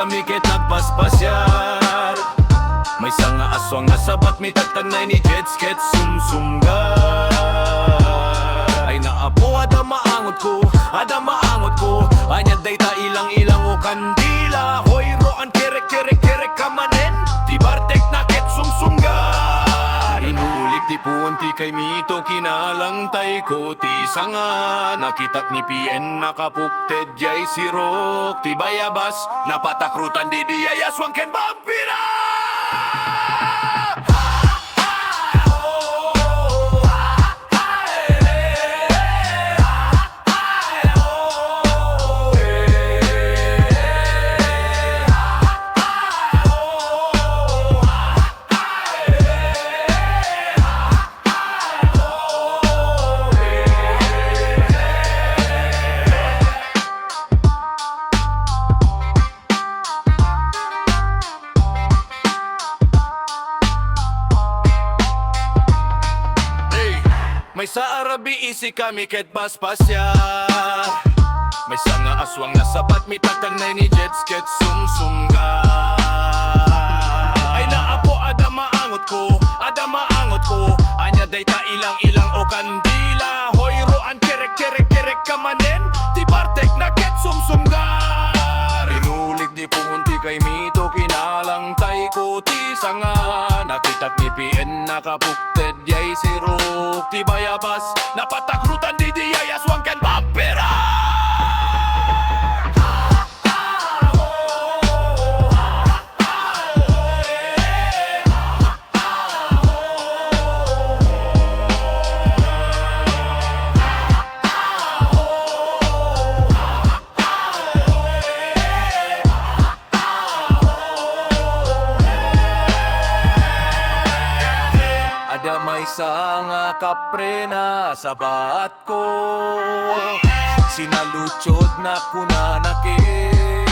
kami ket nagpaspasyar. Maysa nga aswang nasabat mi tagtagnay ni Jets ket sumsumgar. Ay naapo ada maangot ko anya dayta ilang-ilang o kandila. Hoy roan Kir3g-KiRig kamanen ti bartek na ket sumsumgar. Inulik ti punti kay mito kinalang tay ko ti sanga. Nakitak ni PN nakapukted jay sirok ti bayabas. Napatakrutan di diyay aswang ken vampira. Maysa Nga Rabei isi kami ket paspasya. Maysa nga aswang nasabat mi tagtagnay ni Jets ket sumsumga. Ay naapo ada maangot ko anya dayta ilang-ilang o kandila. Hoy roan Kir3g-KiRig kamanen ti bartek na ket sumsumgar. Inulig di pumunti kay mito kinalang tay ko ti sanga. Nakitak ni PN nakapukted yay sirok ti bayabas. Napatakrutan di diyay aswang ken vampira. Ada maysa nga kaprena sa baat ko, sinalutsod na kunanakit.